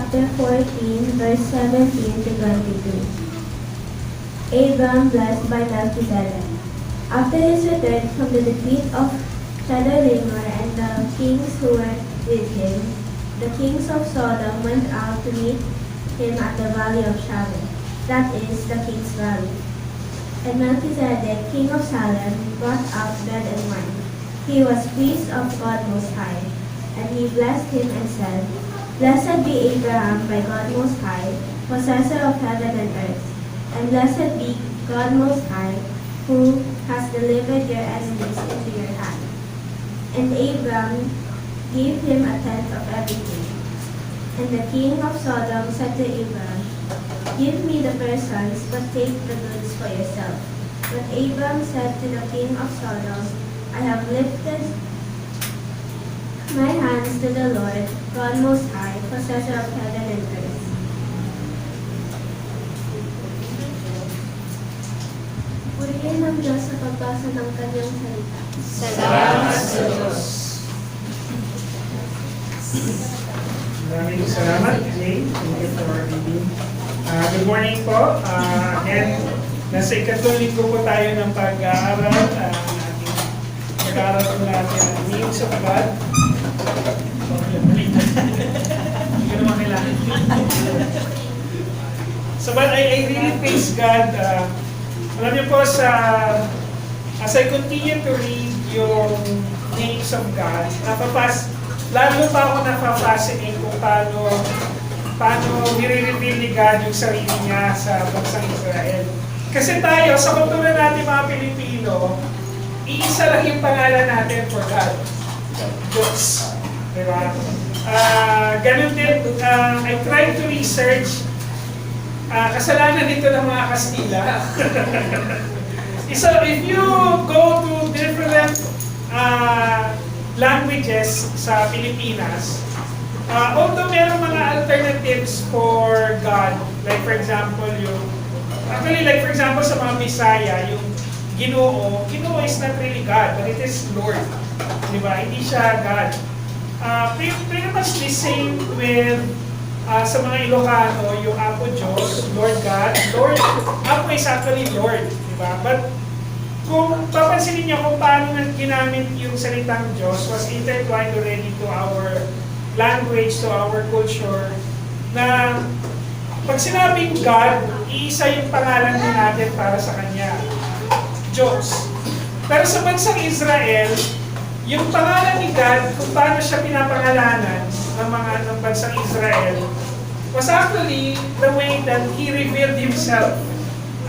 chapter 14, verse 17 to 22. Abram blessed by Melchizedek. After his return from the defeat of Chedorlaomer and the kings who were with him, the kings of Sodom went out to meet him at the valley of Shalom, that is, the king's valley. And Melchizedek, king of Salem, brought out bread and wine. He was priest of God Most High, and he blessed him and said, Blessed be Abraham by God Most High, possessor of heaven and earth, and blessed be God Most High, who has delivered your enemies into your hand. And Abram gave him a tenth of everything. And the king of Sodom said to Abram, Give me the persons, but take the goods for yourself. But Abram said to the king of Sodom, I have lifted my hands to the Lord, God Most High, possessor of heaven and earth. Purihin ng Diyos sa pagbasa ng kanyang salita. Salamat sa Diyos. Maraming salamat, Jane. Thank you for reading. Good morning po. Again, nasa ikatlong linggo po tayo ng pag-aaral. Pag-aaral po natin ang names of God. Hindi ko naman kailangan. So, but I really praise God. Alam niyo po, as I continue to read yung names of God, lalo pa ako napapasinin kung paano nire-reveal ni God yung sarili niya sa bansang Israel. Kasi tayo, sa kultura natin mga Pilipino, iisa lang yung pangalan natin for God. Diyos. Diba? Ganun din, I tried to research kasalanan dito ng mga Kastila. So if you go to different languages sa Pilipinas, although meron mga alternatives for God, like for example, for example sa mga Bisaya, yung Ginoo is not really God, but it is Lord. Diba? Hindi siya God. Pretty much the same with sa mga Ilocano, yung Apo Diyos, Lord God. Apo is actually Lord. Diba? But kung papansinin niyo kung paano ginamit yung salitang Diyos was intertwined already to our language, to our culture, na pag sinabing God, iisa yung pangalan din natin para sa Kanya. Diyos. Pero sa bansang Israel, yung pangalan ni God, kung paano siya pinapangalanan ng bansang Israel, was actually the way that He revealed Himself.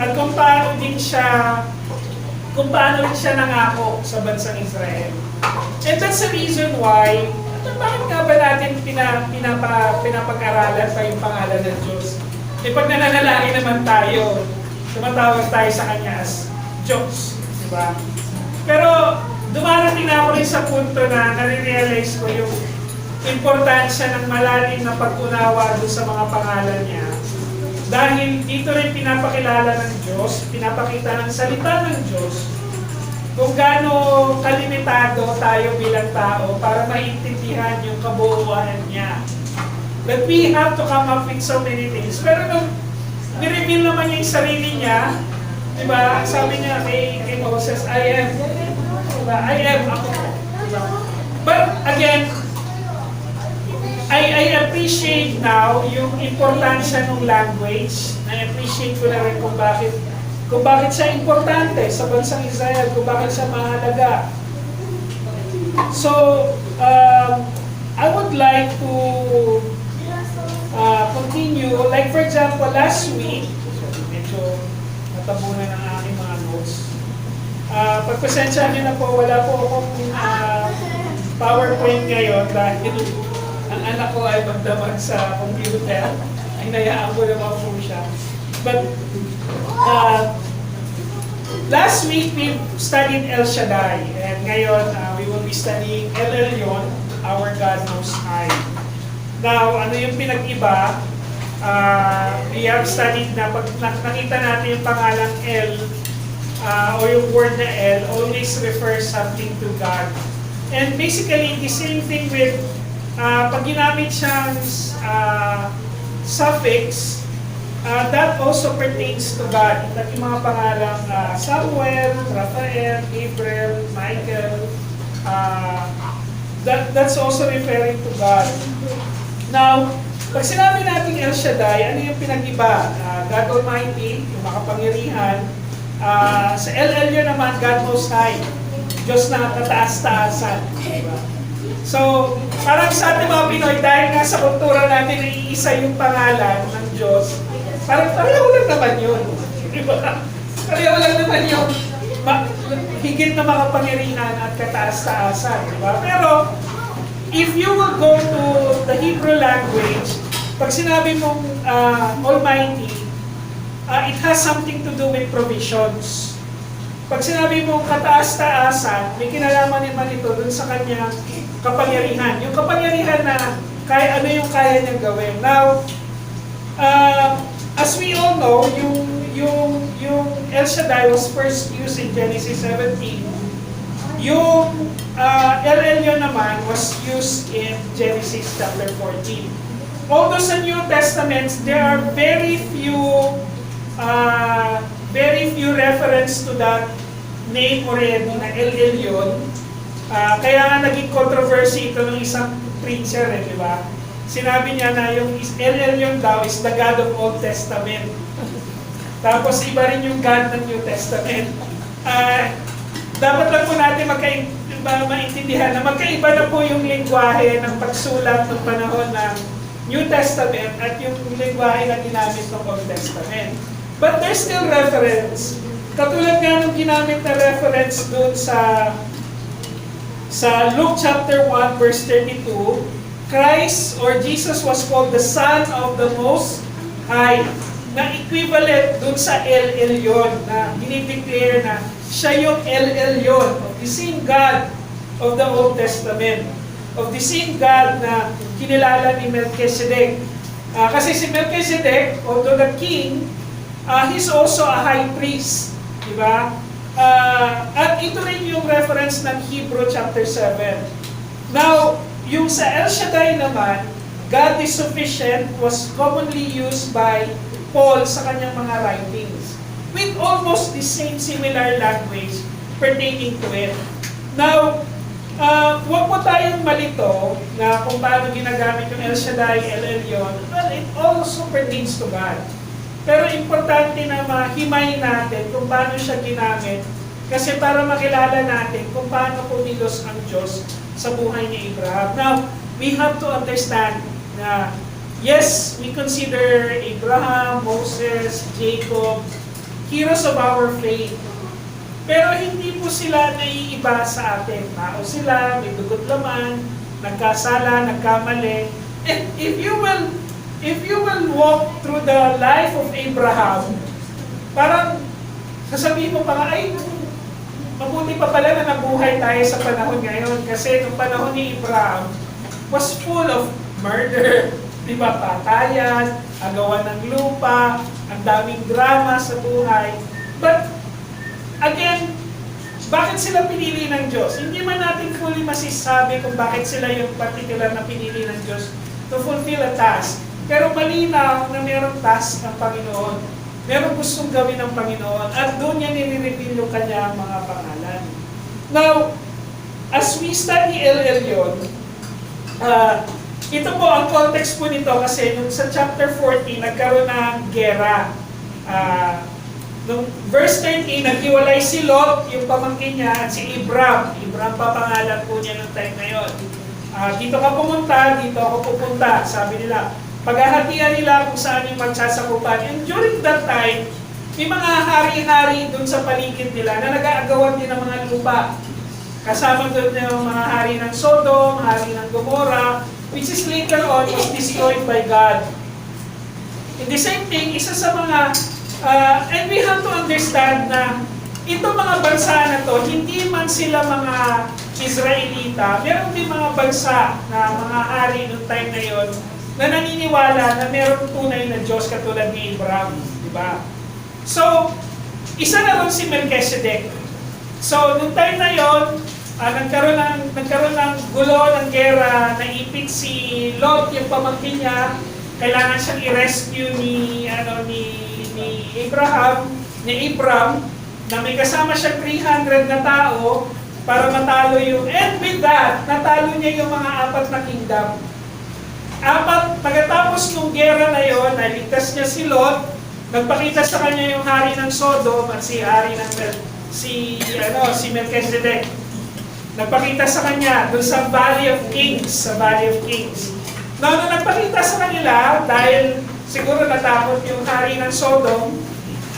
At kung paano rin siya nangako sa bansang Israel. And that's the reason why, bakit nga ba natin pinapag-aralan pa yung pangalan ng Diyos? Eh pag nananalangin naman tayo, tumatawag tayo sa Kanya as Diyos. Diba? Pero dumarating na ako rin sa punto na nare-realize ko yung importansya ng malalim na pag-unawa doon sa mga pangalan niya. Dahil dito rin pinapakilala ng Diyos, pinapakita ng salita ng Diyos, kung gaano kalimitado tayo bilang tao para maintindihan yung kabuuan niya. That we have to come up with so many things. Pero nung nireveal naman niya yung sarili niya, diba? Sabi niya kay Moses, I am. Diba? I am ako. Diba? But again, I appreciate now yung importansya ng language. I-appreciate ko na rin kung bakit siya importante sa bansang Israel, kung bakit siya mahalaga. So, I would like to continue. Like for example, last week, medyo natabunan ng aking mga notes. Pagpasensya niyo na po, wala po akong PowerPoint ngayon dahil ang anak ko ay magdamag sa computer. Ay nayaan ko naman po siya. But last week we studied El Shaddai, and ngayon we will be studying El Elyon, our God Most High. Now, ano yung pinag-iba? We have studied na pag nakita natin yung pangalang El o yung word na El always refers something to God. And basically, the same thing with pag ginamit siyang suffix, that also pertains to God. Yung mga pangalang Samuel, Raphael, Gabriel, Michael, that's also referring to God. Now, pag sinabi natin El Shaddai, ano yung pinag-iba? God Almighty, yung makapangyarihan. Sa El Elyon naman, God Most High, Diyos na kataas-taasan. Diba? So, parang sa ating mga Pinoy, dahil nga sa kultura natin na iisa yung pangalan ng Diyos, parang pareho lang naman yun. Diba? Pareho lang naman yun. Higit na makapangyarihan at kataas-taasan. Diba? Pero, if you will go to the Hebrew language, pag sinabi mong Almighty, it has something to do with provisions. Pag sinabi mong kataas-taasan, may kinalaman naman ito dun sa kanyang kapangyarihan. Yung kapangyarihan na ano yung kaya niyang gawin. Now, as we all know, yung El Shaddai was first used in Genesis 17. Yung El Elyon naman was used in Genesis chapter 14. Although sa New Testament, there are very few reference to that name already na El Elyon. Kaya nga naging controversy ito ng isang preacher, di ba? Sinabi niya na yung El Elyon daw is the God of Old Testament. Tapos iba rin yung God ng New Testament. Dapat lang po natin maintindihan na magkaiba na po yung lingwahe ng pagsulat ng panahon ng New Testament at yung lingwahe na ginamit ng Old Testament. But there's still reference. Katulad nga nung ginamit na reference doon sa Luke chapter 1 verse 32, Christ or Jesus was called the Son of the Most High, na equivalent doon sa El Elyon, na dinideclare na siya yung El Elyon, of the same God of the Old Testament, of the same God na kinilala ni Melchizedek. Kasi si Melchizedek, although the king, he's also a high priest. Diba? At ito rin yung reference ng Hebrew chapter 7. Now, yung sa El Shaddai naman, God is sufficient was commonly used by Paul sa kanyang mga writings with almost the same similar language pertaining to it. Now, huwag po tayong malito na kung paano ginagamit yung El Shaddai, El Elyon. Well, it also pertains to God. Pero importante na mahimay natin kung paano siya ginamit kasi para makilala natin kung paano pumilos ang Diyos sa buhay ni Abraham. Now, we have to understand na yes, we consider Abraham, Moses, Jacob, heroes of our faith. Pero hindi po sila naiiba sa atin. Tao sila, may dugot laman, nagkasala, nagkamali. And if you will walk through the life of Abraham, parang sasabihin mo pa nga, ay, mabuti pa pala na nabuhay tayo sa panahon ngayon. Kasi nung panahon ni Abraham was full of murder, di ba, patayan, agawan ng lupa, ang daming drama sa buhay. But, again, bakit sila pinili ng Diyos? Hindi man natin fully masisabi kung bakit sila yung particular na pinili ng Diyos to fulfill a task. Pero malinaw na mayroong task ng Panginoon. Merong gustong gawin ng Panginoon at doon niya nire-reveal yung kanyang mga pangalan. Now, as we study El Elyon, ito po ang context po nito kasi nung sa chapter 14, nagkaroon ng gera. Nung verse 13, naghiwalay si Lot, yung pamangkin niya, at si Abram. Abram pa pangalan po niya nung time na yun. Dito ka pumunta, dito ako pupunta, sabi nila. Paghahatian nila kung saan yung magsasakupan. And during that time, may mga hari-hari doon sa paligid nila na nag-aagawan din ng mga lupa. Kasama doon yung mga hari ng Sodom, hari ng Gomorrah, which is later on was destroyed by God. And the same thing, isa sa mga, and we have to understand na itong mga bansa na to, hindi man sila mga Israelita, meron din mga bansa na mga hari noong time na yon na naniniwala na meron tunay na Diyos katulad ni Abraham, di ba? So, isa na rin si Melchizedek. So, noong time na yon, nagkaroon ng gulo, ng gera, naipit si Lot, yung pamangkin niya, kailangan siyang i-rescue ni Abram, na may kasama siyang 300 na tao para matalo yung, and with that, natalo niya yung mga 4 na kingdom. Pagkatapos ng gera na yon, naligtas niya si Lot, nagpakita sa kanya yung hari ng Sodom at si Melchizedek. Nagpakita sa kanya doon sa Valley of Kings, Nung nagpakita sa kanila, dahil siguro natakot yung hari ng Sodom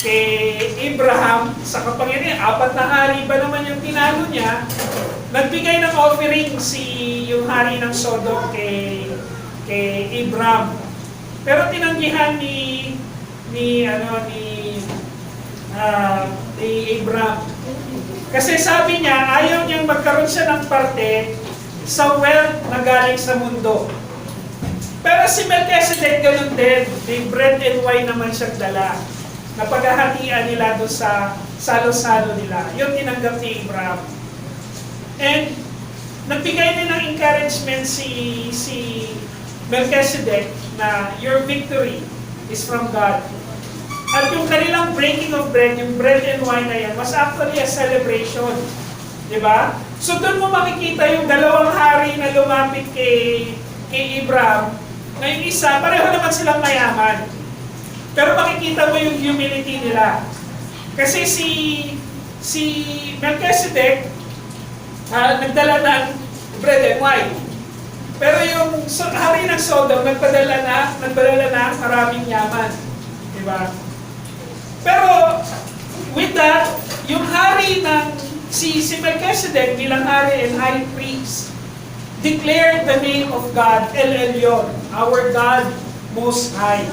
kay Abraham sa kapangyarihan, 4 na hari ba naman yung tinalo niya, nagbigay ng offering yung hari ng Sodom kay Abraham. Pero tinanggihan ni Abraham. Kasi sabi niya, ayaw niyang magkaroon siya ng parte sa wealth na galing sa mundo. Pero si Melchizedek ganun din, may bread and wine naman siyang dala. Napaghahatian nila doon sa salo-salo nila. Yung tinanggap ni Abraham. And nagbigay din ng encouragement si Melchizedek na your victory is from God. At yung kanilang breaking of bread, yung bread and wine na yan, was actually a celebration. Diba? So doon mo makikita yung dalawang hari na lumapit kay Abraham, na yung isa, pareho naman silang mayaman. Pero makikita mo yung humility nila. Kasi si Melchizedek, nagdala ng bread and wine. Pero yung hari ng Sodom, nagpadala na maraming yaman. Diba? Pero, with that, yung hari ng si Melchizedek bilang hari and high priest, declared the name of God, El Elyon, our God Most High,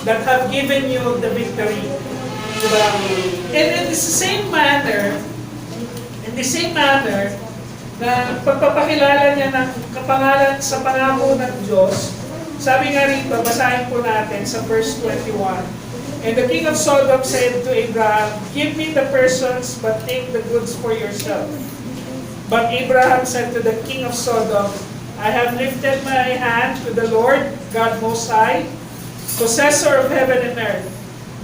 that have given you the victory. Diba? And in the same manner, na pagpapakilala niya ng kapangalan sa pangako ng Diyos, sabi nga rito, basahin po natin sa verse 21. And the king of Sodom said to Abraham, give me the persons, but take the goods for yourself. But Abraham said to the king of Sodom, I have lifted my hand to the Lord, God Most High, possessor of heaven and earth,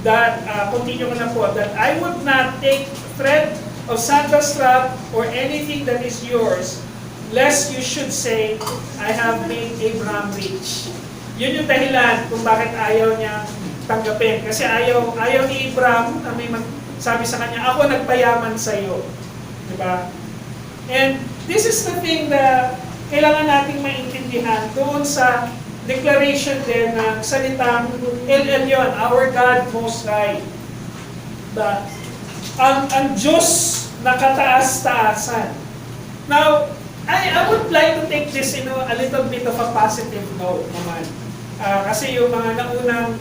that, continue ko na po, that I would not take thread of sandal strap or anything that is yours, lest you should say, I have made Abraham rich. Yun yung dahilan kung bakit ayaw niya tanggapin. Kasi ayaw ni Abraham na may sabi sa kanya, ako nagpayaman sa iyo. Diba? And this is the thing na kailangan nating maintindihan doon sa declaration din ng salitang El Elyon, our God Most High. Ang Diyos na kataas-taasan. Now, I would like to take this in a little bit of a positive note naman. Kasi yung mga naunang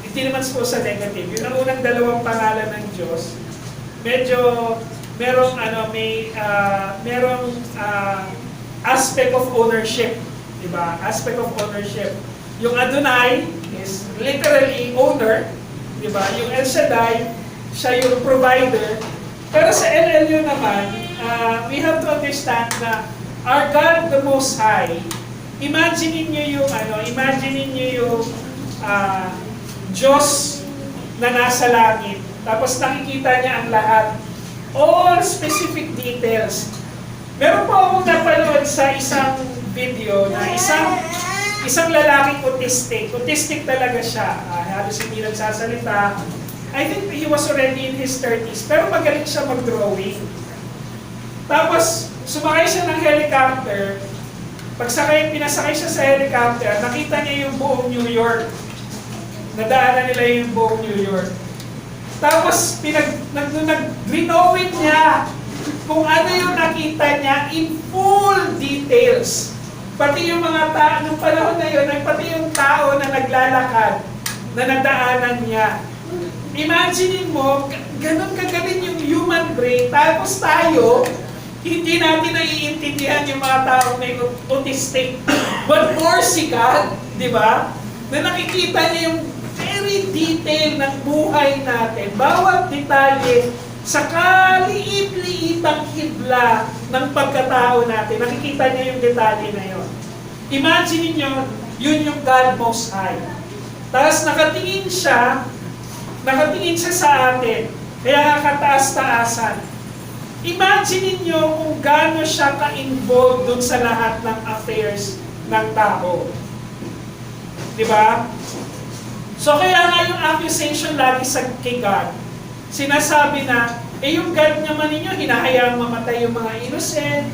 hindi naman po sa negative, yung naunang dalawang pangalan ng Diyos, medyo merong aspect of ownership, diba? Aspect of ownership. Yung Adonai is literally owner, diba? Yung El Shaddai, siya yung provider. Pero sa El Elyon naman, we have to understand na our God the Most High, imagine niyo yung Diyos na nasa langit. Tapos nakikita niya ang lahat. All specific details. Meron po akong napanood sa isang video na isang lalaking autistic talaga siya. Halos hindi nagsasalita. I think he was already in his 30s, pero magaling siya mag-drawing. Tapos, sumakay siya ng helicopter. Pinasakay siya sa helicopter, nakita niya yung buong New York. Nadaanan nila yung buong New York. Tapos, nag-drawing niya kung ano yung nakita niya in full details. Pati yung mga tao, nung panahon na yun, pati yung tao na naglalakad, na nadaanan niya. Imagine mo, ganun kagaling yung human brain, tapos tayo, hindi natin naiintindihan yung mga tao may autistic. But more si God, di ba? Na nakikita niya yung very detail ng buhay natin. Bawat detalye sa kaliit-liitang hibla ng pagkatao natin. Nakikita niya yung detalye na yun. Imagine niyo, Yun yung God Most High. Tapos nakatingin siya sa atin. Kaya nga kataas-taasan. Imagine niyo kung gaano siya ka-involved dun sa lahat ng affairs ng tao. Diba? So kaya nga yung accusation lagi kay God, sinasabi na, yung God naman ninyo, hinahayaang mamatay yung mga innocent.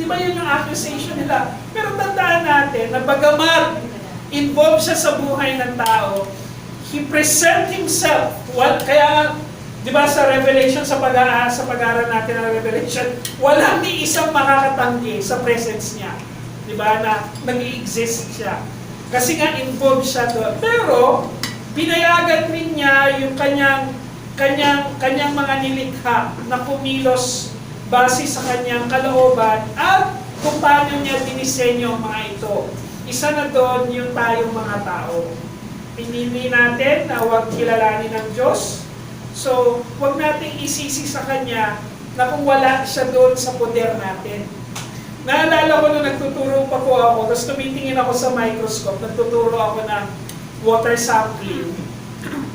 Di ba yun yung accusation nila? Pero tandaan natin na bagamat involved siya sa buhay ng tao, He present Himself. Kaya, di ba sa Revelation, sa pag-aaral natin ng Revelation, walang ni isang makakatanggi sa presence niya. Di ba? Na nag-i-exist siya. Kasi nga involved siya doon. Pero, pinayagan rin niya yung kanyang mga nilikha na kumilos base sa kanyang kalooban at kung paano niya dinisenyo ang mga ito. Isa na doon yung tayong mga tao. Pinili natin na huwag kilalanin ng Diyos. So, huwag nating isisi sa Kanya na kung wala siya doon sa poder natin. Naalala ko nung nagtuturo pa po ako, tapos tumitingin ako sa microscope, nagtuturo ako ng water sampling.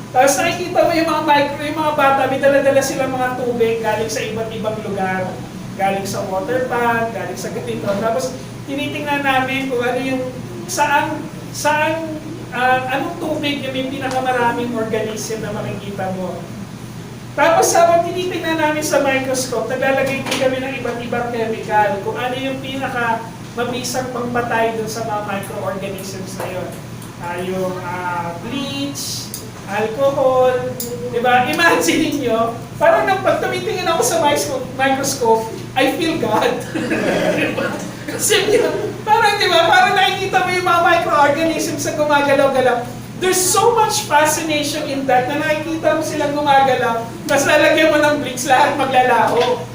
Tapos nakikita mo yung mga bata, may dala-dala silang mga tubig galing sa iba't ibang lugar. Galing sa water pan, galing sa ganito. Tapos tinitingnan namin kung ano yung, anong tubig yung may pinakamaraming organism na makikita mo. Tapos habang tinitingnan namin sa microscope, naglalagay din kami ng iba't ibang chemical, kung ano yung mabisang pangpatay dun sa mga microorganisms na yun. Yung bleach, alcohol, diba? Imagine niyo, parang pag tumitingin ako sa microscope, I feel God. Kasi parang diba, parang nakikita mo yung mga microorganisms na gumagalaw-galaw. There's so much fascination in that na nakikita mo silang gumagalaw, tapos lalagyan mo ng bleach, lahat maglalaho.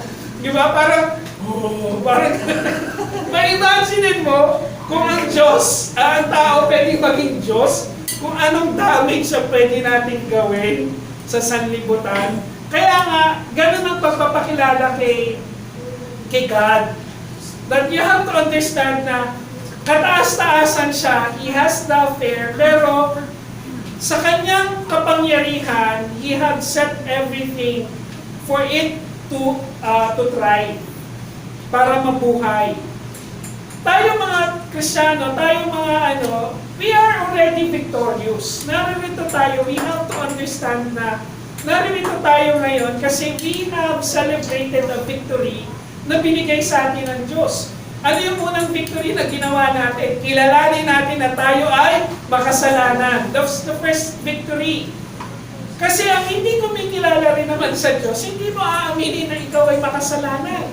Diba? Parang ma-imagine mo kung ang Diyos, ang tao pwedeng maging Diyos, kung anong damage siya pwede natin gawin sa sanlibutan. Kaya nga, ganun ang pagpapakilala kay God. That you have to understand na kataas-taasan siya, He has the affair, pero sa kanyang kapangyarihan, He had set everything for it to thrive, para mabuhay. Tayo mga Kristiyano, tayo mga we are already victorious. Naririto tayo, we have to understand na naririto tayo ngayon kasi we have celebrated a victory na binigay sa atin ng Diyos. Ano yung unang victory na ginawa natin? Kilalanin natin na tayo ay makasalanan. That's the first victory. Kasi ang hindi kumikilala rin naman sa Diyos, hindi mo aaminin na ikaw ay makasalanan.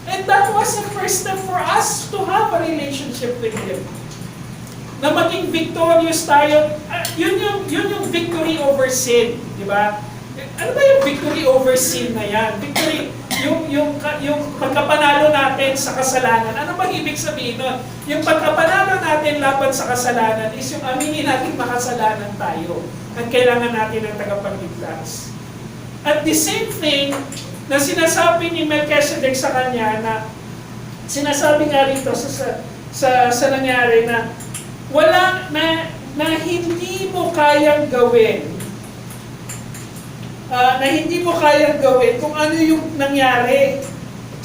And that was the first step for us to have a relationship with Him. Na maging victorious tayo, yun yung victory over sin, di ba? Ano ba yung victory over sin na yan? Victory, yung pagkapanalo natin sa kasalanan. Ano bang ibig sabihin nun? Yung pagkapanalo natin laban sa kasalanan is yung aminin natin makasalanan tayo at kailangan natin ng tagapagligtas. At the same thing na sinasabi ni Melchizedek sa kanya na sinasabi nga rito sa nangyari na wala na hindi mo kayang gawin. Na hindi mo kayang gawin kung ano yung nangyari.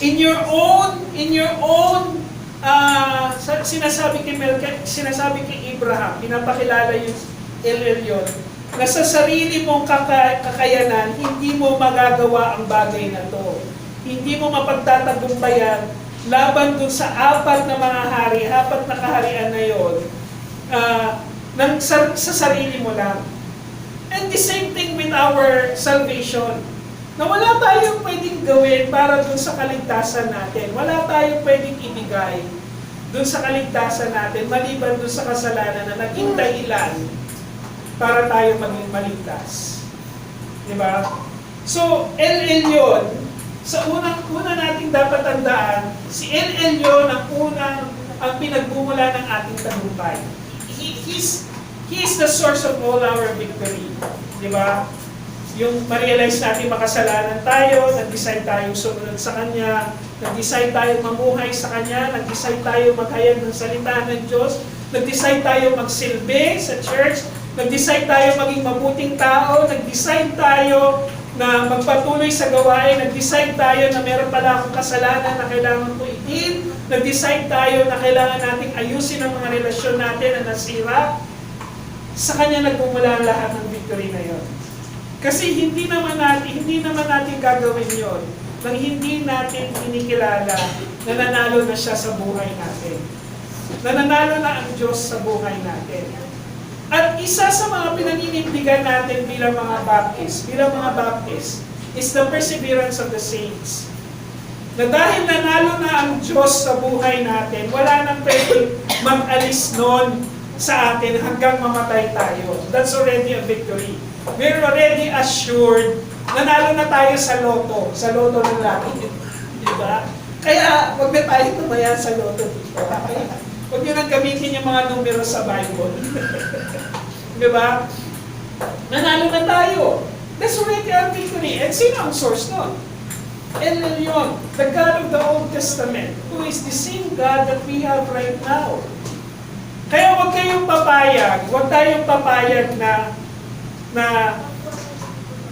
In your own sinasabi kay Abraham, pinapakilala yung El-Elyon, na sa sarili mong kakayanan, hindi mo magagawa ang bagay na to. Hindi mo mapagtatagumpayan laban dun sa apat na mga hari, apat na kaharian na yun, sa sarili mo lang. And the same thing with our salvation. Na wala tayong pwedeng gawin para dun sa kaligtasan natin. Wala tayong pwedeng ibigay dun sa kaligtasan natin, maliban dun sa kasalanan na naging dahilan para tayo maging maligtas. Diba? So, El-Elyon, sa una nating dapat tandaan, si El-Elyon ang pinagbumula ng ating tagumpay. He is the source of all our victory. Diba? Yung ma-realize natin makasalanan tayo, nag-decide tayong sumunod sa Kanya, nag-decide tayong mamuhay sa Kanya, nag-decide tayong maghayag ng salita ng Diyos, Nag-decide tayo magsilbi sa church. Nag-decide tayo maging mabuting tao. Nag-decide tayo na magpatuloy sa gawain. Nag-decide tayo na meron pala akong kasalanan na kailangan ko itin. Nag-decide tayo na kailangan nating ayusin ang mga relasyon natin na nasira. Sa Kanya nagmumula ang lahat ng victory na yon. Kasi hindi naman natin gagawin yon nang hindi natin kinikilala na nanalo na siya sa buhay natin. Nananalo na ang Diyos sa buhay natin. At isa sa mga pinaninindigan natin bilang mga Baptist, is the perseverance of the saints. Na dahil nanalo na ang Diyos sa buhay natin, wala nang pwedeng mag-alis nun sa atin hanggang mamatay tayo. That's already a victory. We're already assured, nanalo na tayo sa loto ng langit. Diba? Kaya, wag na tayo tumaya sa loto dito. Okay? Huwag nyo nang gamitin yung mga numero sa Bible. Diba? Nanalo na tayo. That's already our victory. And sino ang source nun? El Elyon, the God of the Old Testament, who is the same God that we have right now. Kaya huwag tayong papayag na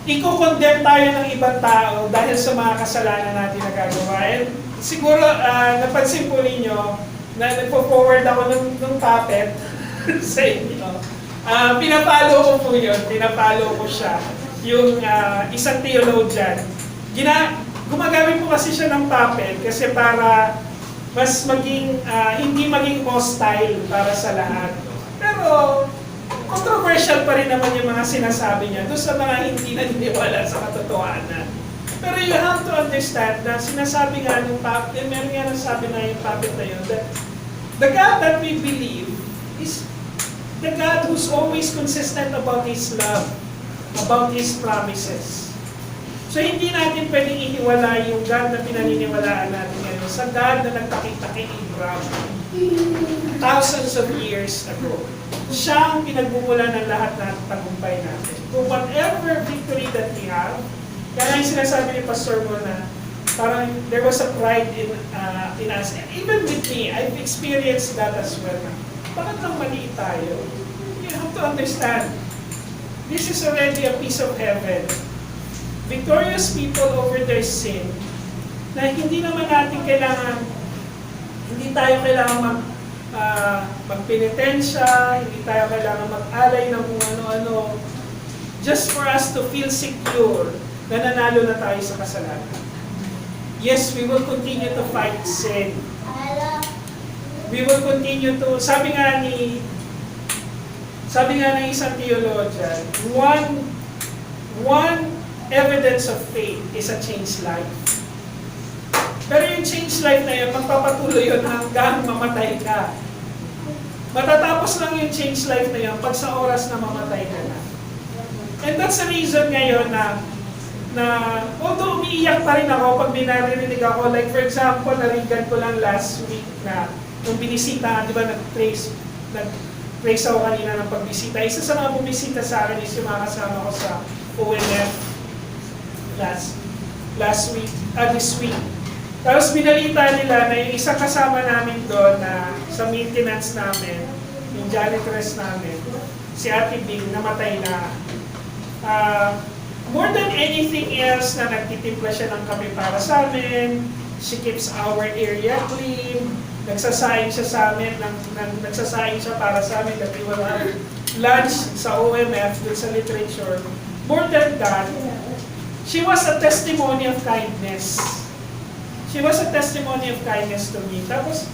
i-condemn tayo ng ibang tao dahil sa mga kasalanan natin na gagawa. And siguro, napansin po ninyo, na nagpo-forward ako ng puppet sa inyo. Pinapalo ko po yun, pinapalo ko siya. Yung isang theologian. Gumagamit po kasi siya ng puppet kasi para mas hindi maging hostile para sa lahat. Pero, controversial pa rin naman yung mga sinasabi niya doon sa mga hindi naniniwala sa katotohanan. Pero you have to understand na sinasabi nga ng puppet, meron nga nasabi na yung puppet na yun, that the God that we believe is the God who's always consistent about His love, about His promises. So hindi natin pwedeng ihiwala yung God na pinaniniwalaan natin ngayon sa God na nagpakita kay Abraham thousands of years ago. Siya ang pinagmumula ng lahat ng tagumpay natin. So whatever victory that we have, kaya yung sinasabi ni Pastor Mo na parang there was a pride in us. And even with me, I've experienced that as well. Bakit lang maliit tayo? You have to understand, this is already a piece of heaven. Victorious people over their sin, na hindi tayo kailangan magpenitensya, hindi tayo kailangan mag-alay ng kung ano-ano, just for us to feel secure na nanalo na tayo sa kasalanan. Yes, we will continue to fight sin. We will continue to, sabi nga ng isang theologian, one evidence of faith is a changed life. Pero yung changed life na yun, magpapatuloy yun hanggang mamatay ka. Matatapos lang yung changed life na yun pag sa oras na mamatay ka na. And that's the reason ngayon na although umiiyak pa rin ako pag binarinig ako, like for example, narinig ko lang last week na nung binisita, di ba, nag-praise ako kanina ng pagbisita. Isa sa mga bumisita sa akin is yung mga kasama ko sa ONF this week. Tapos binalita nila na yung isang kasama namin doon na sa maintenance namin, yung janitress namin, si Ate Bing, namatay na. More than anything else na nagtitimpla siya ng kape para sa amin, she keeps our area clean, nagsasaing siya sa amin, nagsasaing siya para sa amin that we will have lunch sa OMF, dun sa literature. More than that, she was a testimony of kindness. She was a testimony of kindness to me. Tapos,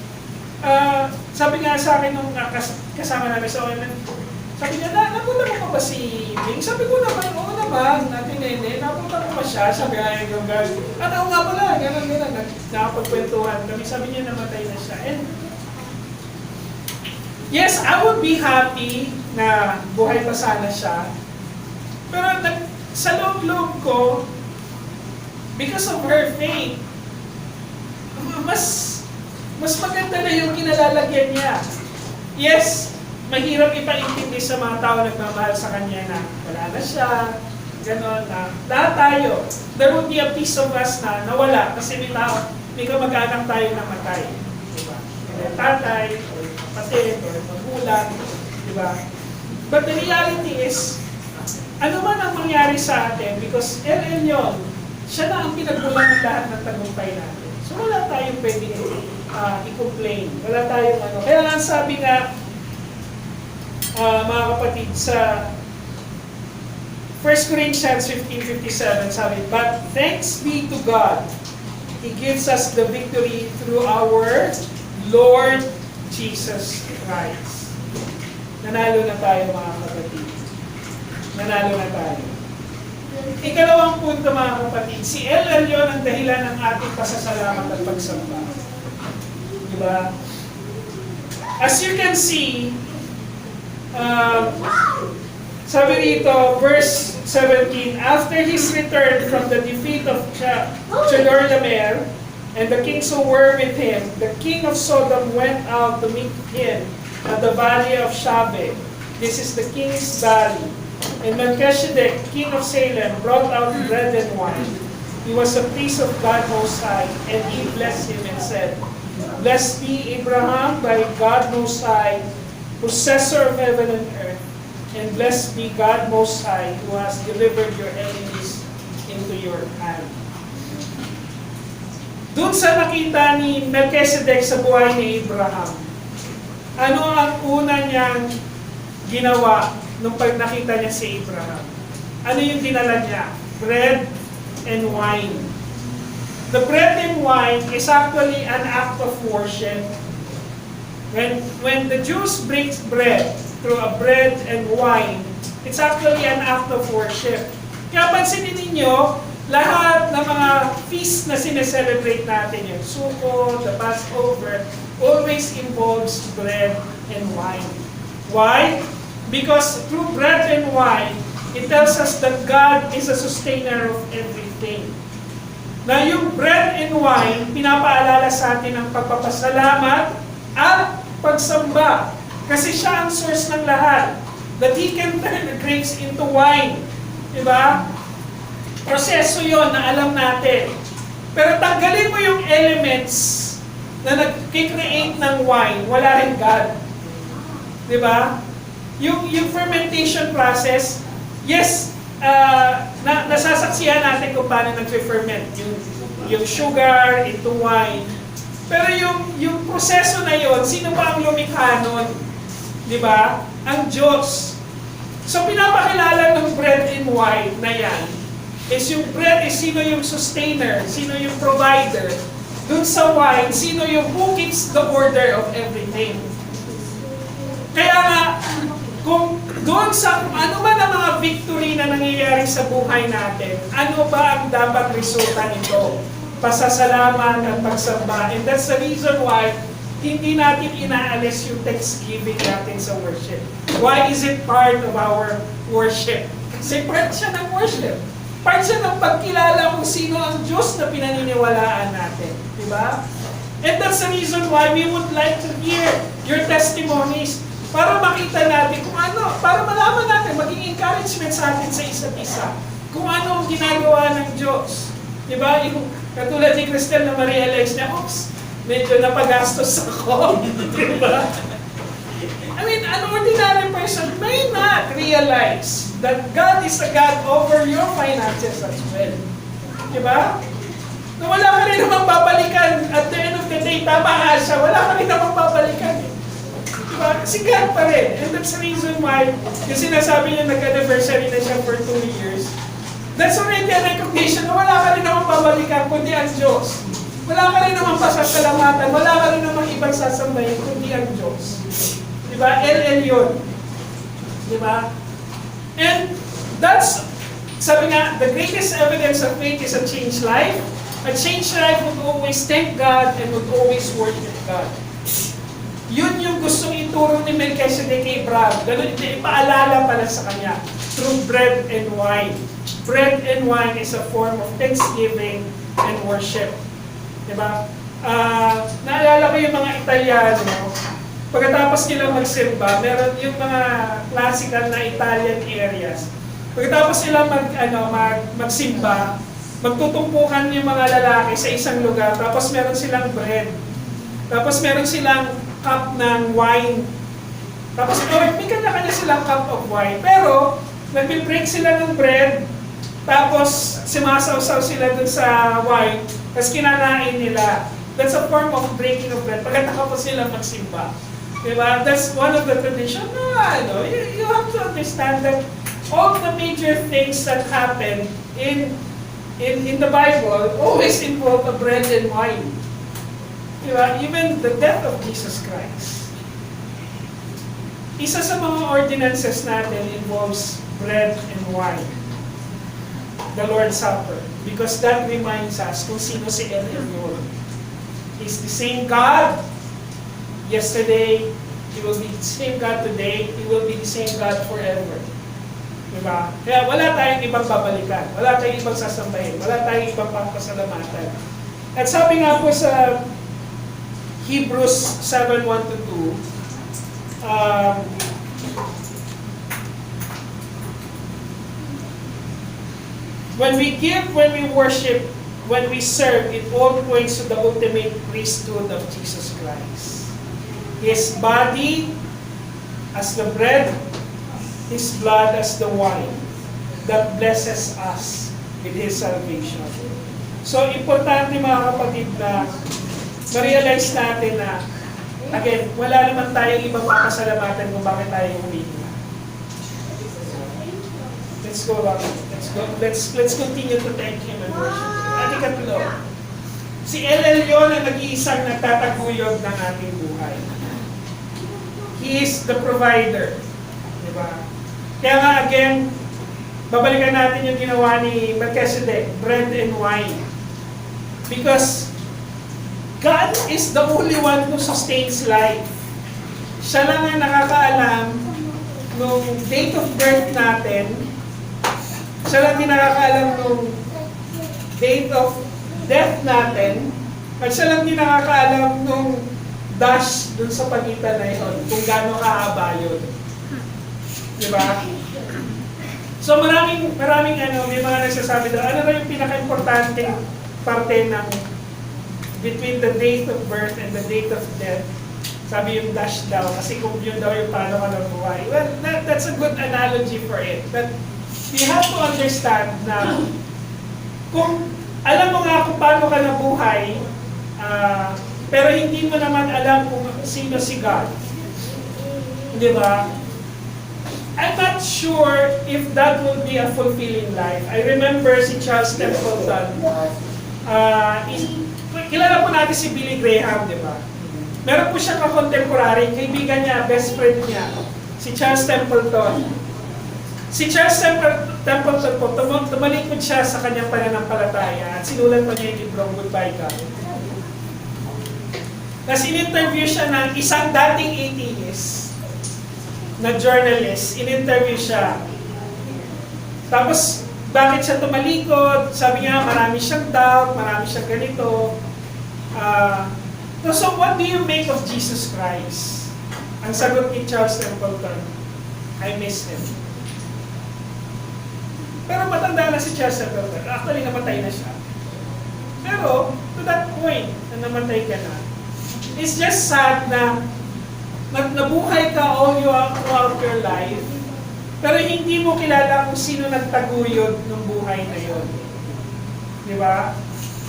sabi nga sa akin nung kasama namin sa OMF, sabi niya, napunta mo pa ba si Bing? Sabi ko naman, oo naman, natin nene, napunta mo pa siya. Sabi nga yung gagawin, oo nga pala, gano'n, nakapagkwentuhan kami. Sabi niya, namatay na siya. And, yes, I would be happy na buhay pa sana siya. Pero sa loob-loob ko, because of her faith, mas maganda na yung kinalalagyan niya. Yes, mahirap ipaintindi sa mga tao nagmamahal sa kanya na wala na siya, gano'n na. Lahat tayo, there would be a piece of us na nawala kasi may kamag-anak tayo na matay. Diba? May tatay, kapatid or magulang, di ba? But the reality is, ano man ang mangyari sa atin, because LL yun, siya na ang pinagbulan ng lahat ng tagumpay natin. So wala tayong pwedeng i-complain. Wala tayong ano. Kaya nga sabi nga, mga kapatid, sa 1 Corinthians 15:57, sabi, but thanks be to God, He gives us the victory through our Lord Jesus Christ. Nanalo na tayo, mga kapatid. Nanalo na tayo. Ikalawang punto, mga kapatid, si LL yun ang dahilan ng ating pasasalamat at pagsamba. Diba? As you can see, sabi dito, verse 17, after his return from the defeat of Chedorlaomer and the kings who were with him, the king of Sodom went out to meet him at the valley of Shaveh. This is the king's valley. And Melchizedek, king of Salem, brought out bread and wine. He was a priest of God Most High, and he blessed him and said, blessed be Abraham by God Most High, possessor of heaven and earth, and blessed be God Most High, who has delivered your enemies into your hand. Doon sa nakita ni Melchizedek sa buhay ni Abraham, ano ang una niyang ginawa nung pag nakita niya si Abraham? Ano yung dinala niya? Bread and wine. The bread and wine is actually an act of worship. When the Jews break bread through a bread and wine, it's actually an act of worship. Kaya pansinin ninyo, lahat ng mga feast na sineselebrate natin, yung Sukkot, the Passover, always involves bread and wine. Why? Because through bread and wine, it tells us that God is a sustainer of everything. Na yung bread and wine, pinapaalala sa atin ang pagpapasalamat at pagsamba. Kasi siya ang source ng lahat. That He can turn the grapes into wine. Diba? Proseso yon na alam natin. Pero tanggalin mo yung elements na nag-create ng wine, wala rin God. Diba? Yung fermentation process, yes, nasasaksihan natin kung paano nag-ferment yung sugar into wine. Pero yung proseso na yon, sino ba ang lumikha nun? Di ba? Ang Diyos. So pinapakilala ng bread and wine na yan is yung bread is sino yung sustainer, sino yung provider. Dun sa wine, sino yung who keeps the order of everything. Kaya nga, kung doon sa ano ba ang mga victory na nangyayari sa buhay natin, ano ba ang dapat resulta nito? Pasasalamat at pagsamba. And that's the reason why hindi natin inaalis yung thanksgiving natin sa worship. Why is it part of our worship? Kasi part siya ng worship. Part siya ng pagkilala kung sino ang Diyos na pinaniniwalaan natin. Diba? And that's the reason why we would like to hear your testimonies para makita natin kung ano, para malaman natin, maging encouragement sa atin sa isa't isa. Kung ano ang ginagawa ng Diyos. Diba? Yung, katulad ni Cristel na ma-realize niya, oops, medyo napagastos ako. Diba? I mean, an ordinary person may not realize that God is a God over your finances as well. Diba? Na wala ka rin namang babalikan at the end of the day, tama nga siya, wala ka rin namang babalikan. Diba? Si God pa rin. And that's the reason why, yung sinasabi niya nag-anniversary na siya for 2 years, that's already a recognition na wala ka rin namang babalikan kundi ang Diyos. Wala ka rin namang pasasalamatan, wala ka rin namang ibang sasambahin kundi ang Diyos. Diba? LL yun. Diba? And that's, sabi nga, the greatest evidence of faith is a changed life. A changed life would always thank God and would always worship God. Yun yung gustong ituro ni Melchizedek kay Abraham. Ganun, ipaalala pala sa kanya through bread and wine. Bread and wine is a form of thanksgiving and worship. Diba? Naalala ko yung mga Italiano, pagkatapos nila magsimba, meron yung mga classical na Italian areas. Pagkatapos nila magsimba, magtutumpukan yung mga lalaki sa isang lugar, tapos meron silang bread. Tapos meron silang cup ng wine. Tapos may kanya-kanya silang cup of wine. Pero, nagbe-break sila ng bread, tapos sumasaw-saw sila dun sa wine, tapos kinakain nila. That's a form of breaking of bread. Pagkatapos sila magsimba. Diba? That's one of the tradition. No, you have to understand that all the major things that happen in the Bible always involve a bread and wine. Diba? Even the death of Jesus Christ. Isa sa mga ordinances natin involves bread and wine. The Lord's Supper. Because that reminds us kung sino si El Elyon. He's the same God yesterday, He will be the same God today, He will be the same God forever. Diba? Kaya wala tayong ibang babalikan, wala tayong ibang sasambahin, wala tayong ibang pampasalamatan. At sabi nga po sa Hebrews 7:1-2, when we give, when we worship, when we serve, it all points to the ultimate priesthood of Jesus Christ. His body as the bread, His blood as the wine that blesses us with His salvation. So, importante mga kapatid na ma-realize natin na, again, wala naman tayong ibang papasalamatan kung bakit tayo humingi. Let's go back. Let's continue to thank Him and worship Him. At ikatlo, si El Elyon ang nag-iisang nagtataguyod ng ating buhay. He is the provider. Diba? Kaya nga, again, babalikan natin yung ginawa ni Melchizedek, bread and wine. Because God is the only one who sustains life. Siya lang ang nakakaalam nung date of birth natin. Siya lang din nakakaalam nung date of death natin. At siya lang din nakakaalam nung dash dun sa pagitan na yun, kung gaano kahaba yun. Diba? So maraming may mga nagsasabi daw, ano ba yung pinaka-importante parte ng between the date of birth and the date of death? Sabi yung dash daw, kasi kung yun daw yung paano ka nabuhay. Well, that's a good analogy for it. But you have to understand na kung alam mo nga kung paano ka nabuhay, pero hindi mo naman alam kung sino si God. Di ba? I'm not sure if that will be a fulfilling life. I remember si Charles Templeton. Kilala po natin si Billy Graham, di ba? Meron po siyang ka-contemporary, kaibigan niya, best friend niya, si Charles Templeton. Si Charles Templeton po, tumalikod siya sa kanyang pananampalataya at sinulat pa niya yung librong Goodbye God. Tapos in-interview siya ng isang dating atheist na journalist, in-interview siya. Tapos, bakit siya tumalikod? Sabi niya, marami siyang doubt, marami siyang ganito. So what do you make of Jesus Christ? Ang sagot ni Charles Templeton, I miss Him. Pero matanda na si Charles Templeton. Actually, namatay na siya. Pero, to that point, na namatay ka na, it's just sad na nabuhay ka all throughout your life, pero hindi mo kilala kung sino nagtaguyod ng buhay na yun. Di ba?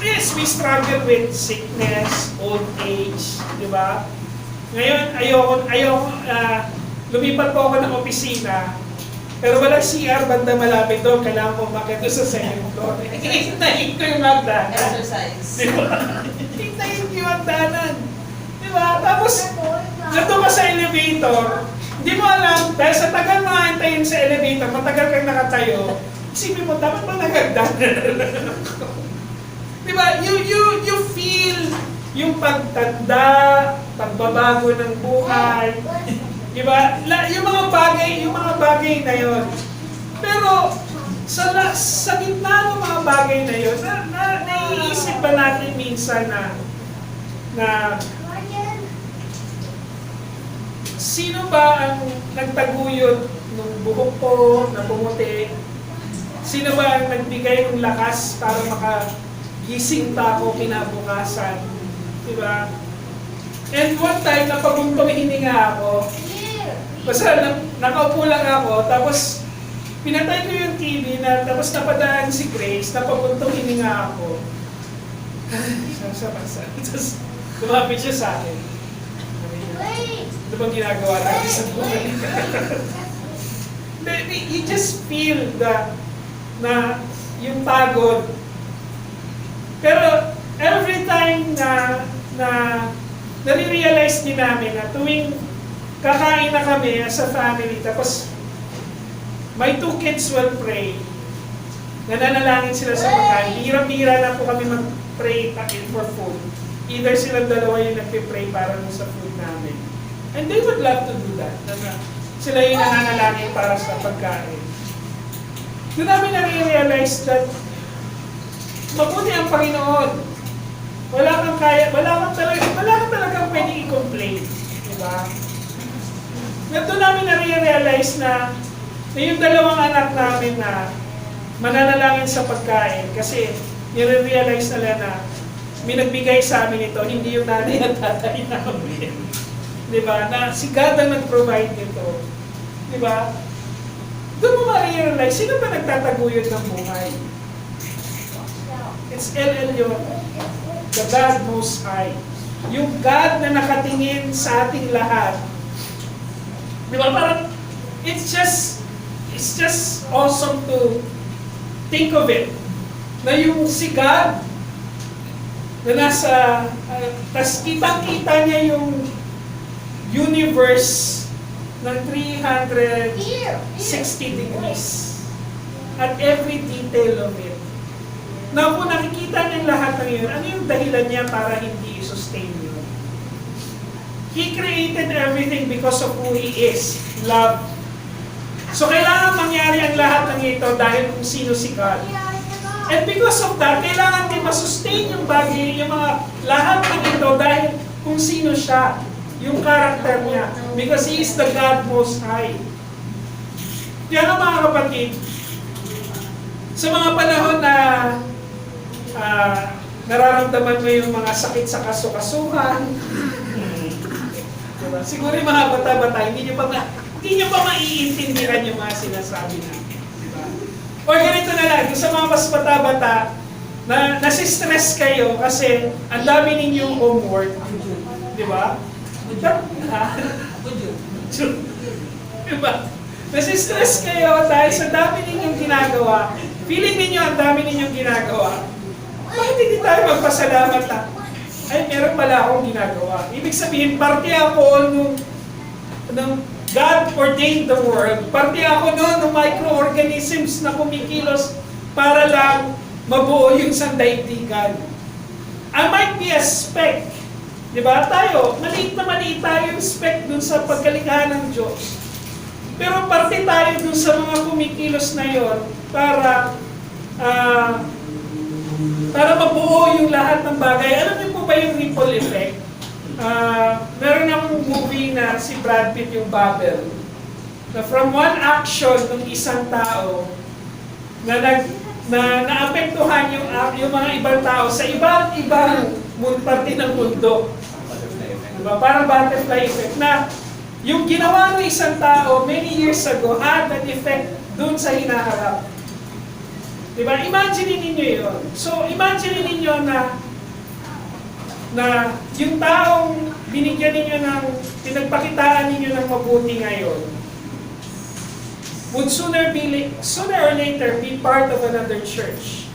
Yes, we struggle with sickness, old age, di ba? Ngayon, ayoko, lumipat po ako ng opisina, pero walang CR banda malapit doon, kailangan ko umakyat doon sa second floor. Hintayin ko yung magdanan. Exercise. Di ba? Hintayin ko yung magdanan. Di ba? Tapos, nandun ka sa elevator, hindi mo alam, dahil sa tagal mo hintayin sa elevator, matagal kang nakatayo, isipin mo, dapat ba nagagdanan? Di ba? You feel yung pagtanda, pagbabago ng buhay. Di ba? Yung mga bagay na yun. Pero, sa gitna ng mga bagay na yun, naiisip ba natin minsan na sino ba ang nagtaguyod ng buhok ko na pumuti? Sino ba ang nagbigay ng lakas para makagising pa ako kinabukasan? Diba? And one time, napaguntong hininga ako. Basta nakaupo lang ako, tapos pinatay ko yung TV tapos napadaan si Grace, napaguntong hininga ako. Tapos lumapit siya sa akin. Ano bang ginagawa natin sa buhay? You just feel na yung pagod. Pero every time na nare-realize din namin na tuwing kakain na kami as a family, tapos my 2 kids will pray, nananalangin sila sa pagkain. Bihira-bihira na po kami mag-pray for food. Either silang dalawa yung nagpe-pray para sa food namin. And they would love to do that. Sila yung nananalangin para sa pagkain. Doon namin nare-realize that mabuti ang Panginoon. Wala kang talagang pwede i-complain. Diba? Doon namin nare-realize na yung dalawang anak namin na mananalangin sa pagkain kasi nire-realize nila na may nagbigay sa amin ito, hindi yung nanay at tatay namin. Diba? Na si God ang nag-provide nito. Diba? Doon mo ma-realize, sino ba nagtataguyod ng buhay? It's El Elyon, the God Most High. Yung God na nakatingin sa ating lahat. Diba? Parang, it's just awesome to think of it. Na yung si God, na nasa, tas kitang-kita niya yung universe ng 360 degrees. At every detail of it. Na kung nakikita niya lahat ng yun, ano yung dahilan niya para hindi i-sustain yun? He created everything because of who He is, love. So kailangan mangyari ang lahat ng ito dahil kung sino si God. And because of that, kailangan din masustain yung bagay, yung mga lahat ng ito dahil kung sino siya, yung karakter niya. Because He is the God Most High. Kaya mga kapatid, sa mga panahon na nararamdaman mo yung mga sakit sa kasukasuhan, diba? Siguro yung mga bata-bata, hindi nyo pa maiintindihan yung mga sinasabi na. Diba? O ganito na lang, sa mga mas bata-bata, na nasistress kayo kasi ang dami ninyong homework. Diba? Diba? Nasistress kayo dahil sa dami ninyong ginagawa. Feeling ninyo ang dami ninyong ginagawa. Bakit hindi tayo magpasalamat na, ay, meron pala akong ginagawa. Ibig sabihin, parte ako nung God ordained the world. Parte ako ng microorganisms na kumikilos para lang mabuo yung sandaigdigan. I might be a speck. Diba? Tayo, maliit tayo yung speck dun sa pagkalikha ng Diyos. Pero parte tayo dun sa mga kumikilos na yon para mabuo yung lahat ng bagay. Alam niyo po ba yung ripple effect? Meron akong movie na si Brad Pitt, yung Babel. Na from one action ng isang tao na naapektuhan yung mga ibang tao sa ibang parte ng mundo. Diba? Parang butterfly effect na yung ginawa ng isang tao many years ago had an effect dun sa hinaharap. Diba? Imagine ninyo yun. So, imagine ninyo na yung taong binigyan ninyo pinagpakitaan ninyo ng mabuti ngayon, would sooner or later be part of another church.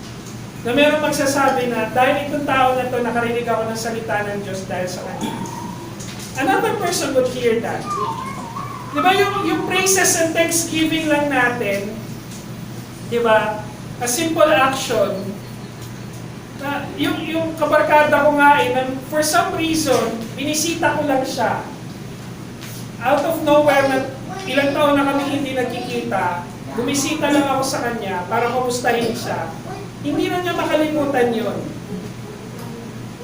Na meron magsasabi na, dahil itong tao na ito, nakarinig ako ng salita ng Diyos dahil sa kanya. Another person would hear that. Diba yung praises and thanksgiving lang natin, diba, a simple action, yung kabarkada ko nga for some reason, binisita ko lang siya. Out of nowhere, ilang taon na kami hindi nagkikita, bumisita lang ako sa kanya para kamustahin siya. Hindi na niya makalimutan yun.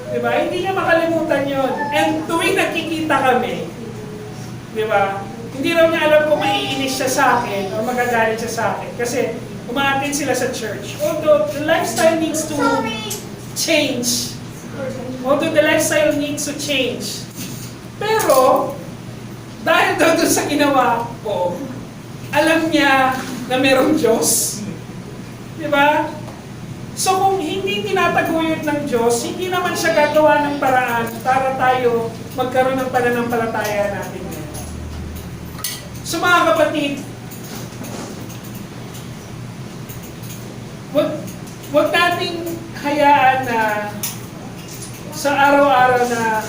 Diba? Hindi niya makalimutan yun. And tuwing nagkikita kami, diba? Hindi raw niya alam kung maiinis siya sa akin o magagalit siya sa akin. Kasi umaatin sila sa church. Although the lifestyle needs to change. Pero, dahil daw doon sa ginawa ko, alam niya na merong Diyos. Di ba? So kung hindi tinataguyod ng Diyos, hindi naman siya gagawa ng paraan para tayo magkaroon ng pananampalataya natin ngayon. So mga kapatid, wag nating hayaan na sa araw-araw na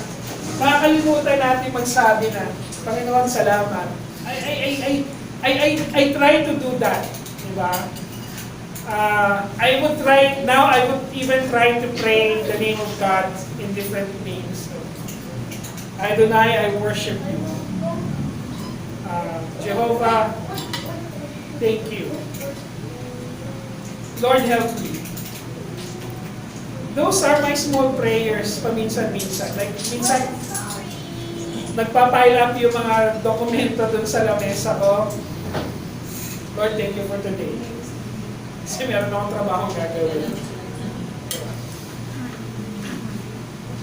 makakalimutan natin magsabi na, Panginoon, salamat. I try to do that. Diba? I would even try to pray the name of God in different names. Adonai, I worship you. Jehovah, thank you. Lord, help me. Those are my small prayers paminsan-minsan. Like, minsan, nagpapile up yung mga dokumento dun sa lamesa ko. Lord, thank you for today. Kasi meron akong trabaho gagawin.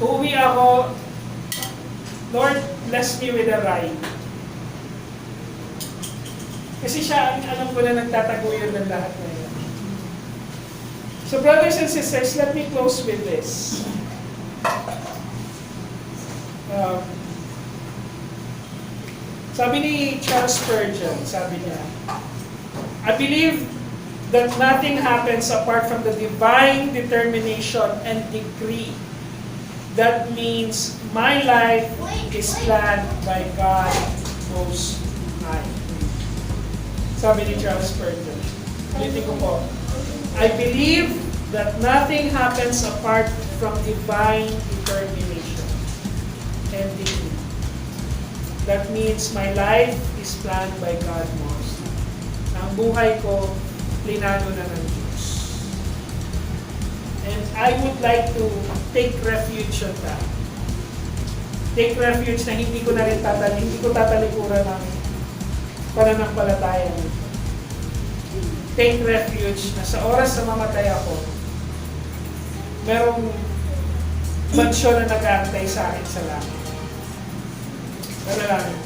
Uuwi ako, Lord, bless me with a ride. Kasi siya, alam ko na nagtataguyod ng lahat na yun. So brothers and sisters, let me close with this. Sabi ni Charles Spurgeon, sabi niya, I believe that nothing happens apart from the divine determination and decree. That means my life is planned by God Most High. Sabi ni Charles Spurgeon. Ulitin ko po. I believe that nothing happens apart from divine determination and decree. That means my life is planned by God Most High. Ang buhay ko, plinano na ng Diyos. And I would like to take refuge on that. Take refuge na hindi ko tatalikuran ng pananampalataya nito. Take refuge na sa oras na mamatay ako, merong mansyon na nag-aantay sa akin sa langit. Panalangin.